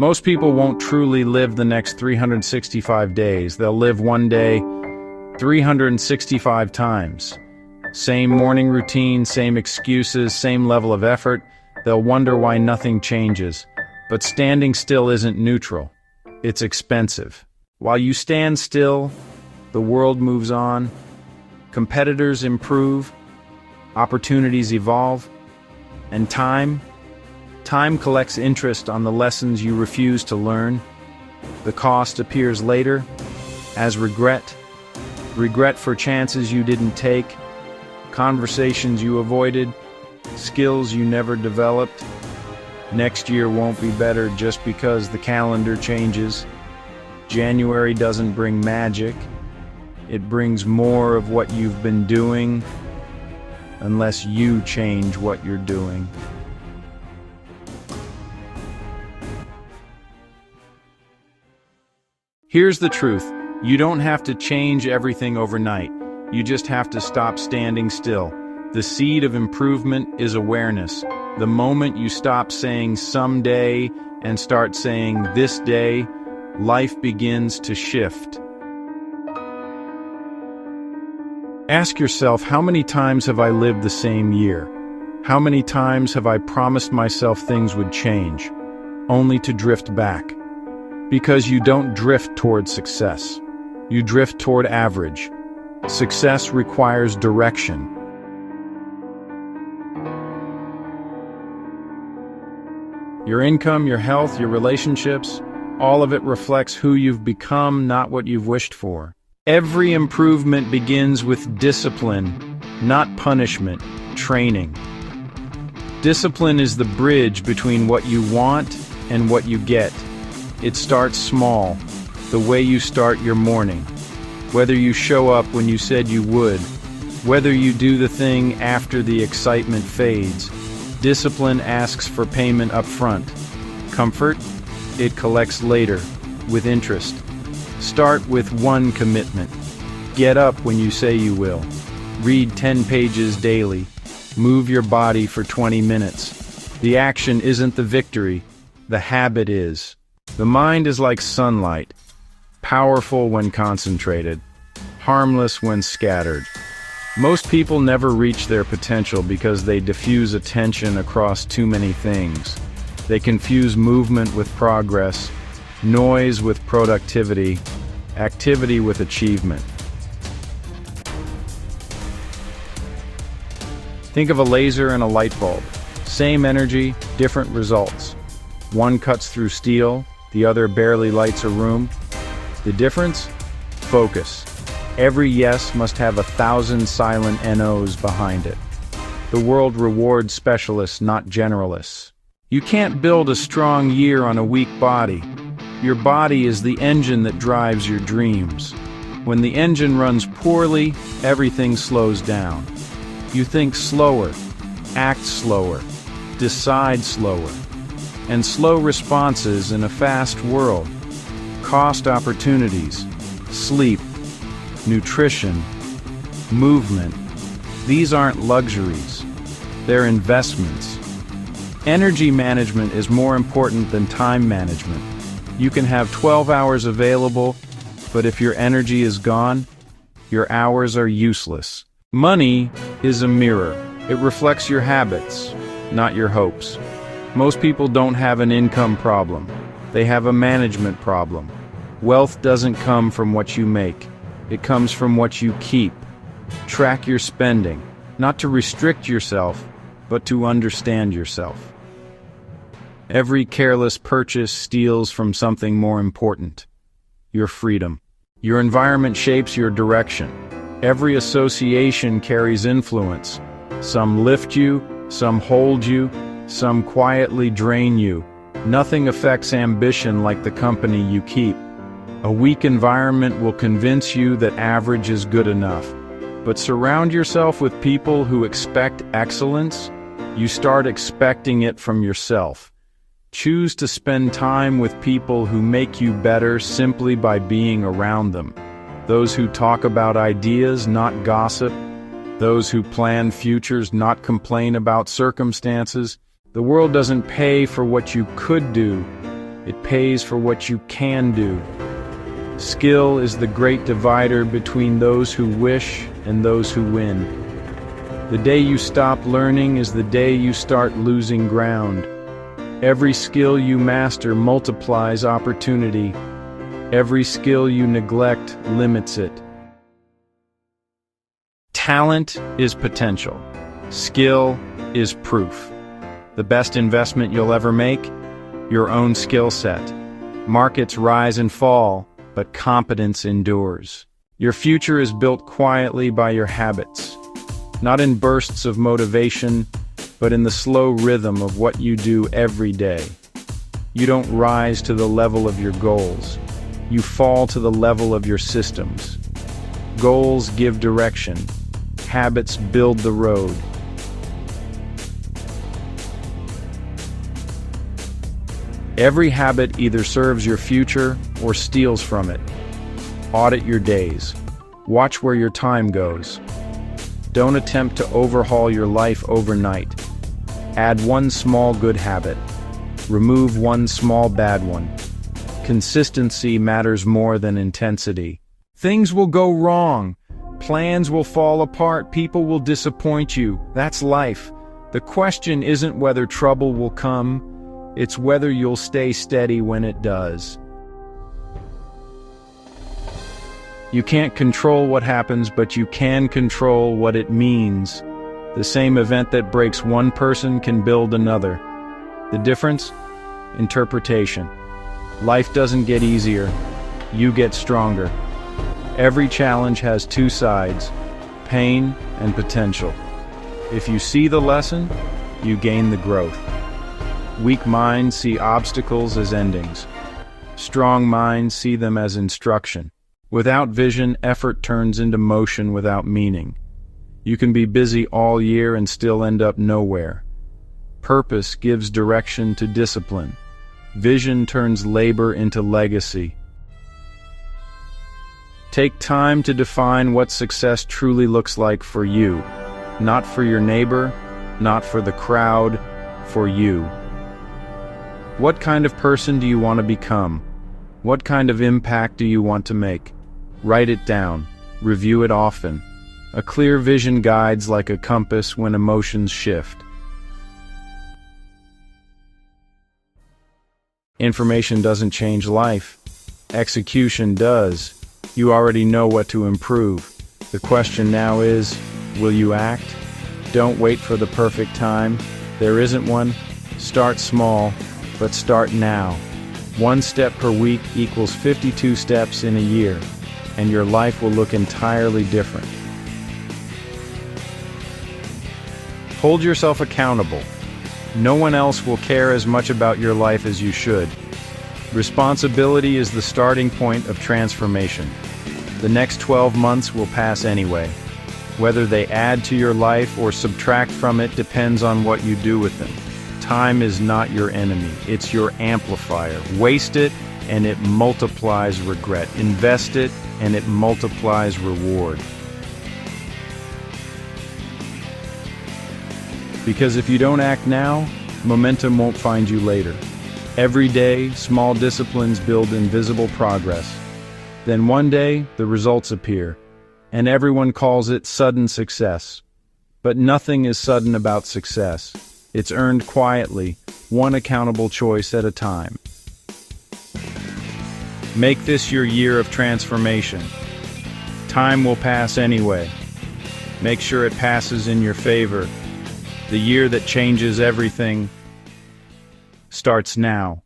Most people won't truly live the next 365 days. They'll live one day 365 times. Same morning routine, same excuses, same level of effort. They'll wonder why nothing changes. But standing still isn't neutral. It's expensive. While you stand still, the world moves on. Competitors improve. Opportunities evolve. And time collects interest on the lessons you refuse to learn. The cost appears later as regret for chances you didn't take, conversations you avoided, skills you never developed. Next year won't be better just because the calendar changes. January doesn't bring magic. It brings more of what you've been doing, unless you change what you're doing. Here's the truth. You don't have to change everything overnight. You just have to stop standing still. The seed of improvement is awareness. The moment you stop saying someday and start saying this day, life begins to shift. Ask yourself, how many times have I lived the same year? How many times have I promised myself things would change, only to drift back? Because you don't drift toward success. You drift toward average. Success requires direction. Your income, your health, your relationships, all of it reflects who you've become, not what you've wished for. Every improvement begins with discipline, not punishment, training. Discipline is the bridge between what you want and what you get. It starts small, the way you start your morning. Whether you show up when you said you would, whether you do the thing after the excitement fades. Discipline asks for payment up front. Comfort? It collects later, with interest. Start with one commitment. Get up when you say you will. Read 10 pages daily. Move your body for 20 minutes. The action isn't the victory, the habit is. The mind is like sunlight, powerful when concentrated, harmless when scattered. Most people never reach their potential because they diffuse attention across too many things. They confuse movement with progress, noise with productivity, activity with achievement. Think of a laser and a light bulb. Same energy, different results. One cuts through steel, the other barely lights a room. The difference? Focus. Every yes must have 1,000 silent NOs behind it. The world rewards specialists, not generalists. You can't build a strong year on a weak body. Your body is the engine that drives your dreams. When the engine runs poorly, everything slows down. You think slower, act slower, decide slower. And slow responses in a fast world cost opportunities, sleep, nutrition, movement. These aren't luxuries, they're investments. Energy management is more important than time management. You can have 12 hours available, but if your energy is gone, your hours are useless. Money is a mirror. It reflects your habits, not your hopes. Most people don't have an income problem. They have a management problem. Wealth doesn't come from what you make. It comes from what you keep. Track your spending, not to restrict yourself, but to understand yourself. Every careless purchase steals from something more important: your freedom. Your environment shapes your direction. Every association carries influence. Some lift you, some hold you, some quietly drain you. Nothing affects ambition like the company you keep. A weak environment will convince you that average is good enough. But surround yourself with people who expect excellence. You start expecting it from yourself. Choose to spend time with people who make you better simply by being around them. Those who talk about ideas, not gossip. Those who plan futures, not complain about circumstances. The world doesn't pay for what you could do. It pays for what you can do. Skill is the great divider between those who wish and those who win. The day you stop learning is the day you start losing ground. Every skill you master multiplies opportunity. Every skill you neglect limits it. Talent is potential. Skill is proof. The best investment you'll ever make? Your own skill set. Markets rise and fall, but competence endures. Your future is built quietly by your habits, not in bursts of motivation, but in the slow rhythm of what you do every day. You don't rise to the level of your goals. You fall to the level of your systems. Goals give direction. Habits build the road. Every habit either serves your future or steals from it. Audit your days. Watch where your time goes. Don't attempt to overhaul your life overnight. Add one small good habit. Remove one small bad one. Consistency matters more than intensity. Things will go wrong. Plans will fall apart. People will disappoint you. That's life. The question isn't whether trouble will come. It's whether you'll stay steady when it does. You can't control what happens, but you can control what it means. The same event that breaks one person can build another. The difference? Interpretation. Life doesn't get easier. You get stronger. Every challenge has two sides, pain and potential. If you see the lesson, you gain the growth. Weak minds see obstacles as endings. Strong minds see them as instruction. Without vision, effort turns into motion without meaning. You can be busy all year and still end up nowhere. Purpose gives direction to discipline. Vision turns labor into legacy. Take time to define what success truly looks like for you. Not for your neighbor, not for the crowd, for you. What kind of person do you want to become? What kind of impact do you want to make? Write it down. Review it often. A clear vision guides like a compass when emotions shift. Information doesn't change life. Execution does. You already know what to improve. The question now is, will you act? Don't wait for the perfect time. There isn't one. Start small, but start now. 1 step per week equals 52 steps in a year, and your life will look entirely different. Hold yourself accountable. No one else will care as much about your life as you should. Responsibility is the starting point of transformation. The next 12 months will pass anyway. Whether they add to your life or subtract from it depends on what you do with them. Time is not your enemy, it's your amplifier. Waste it and it multiplies regret. Invest it and it multiplies reward. Because if you don't act now, momentum won't find you later. Every day, small disciplines build invisible progress. Then one day, the results appear, and everyone calls it sudden success. But nothing is sudden about success. It's earned quietly, one accountable choice at a time. Make this your year of transformation. Time will pass anyway. Make sure it passes in your favor. The year that changes everything starts now.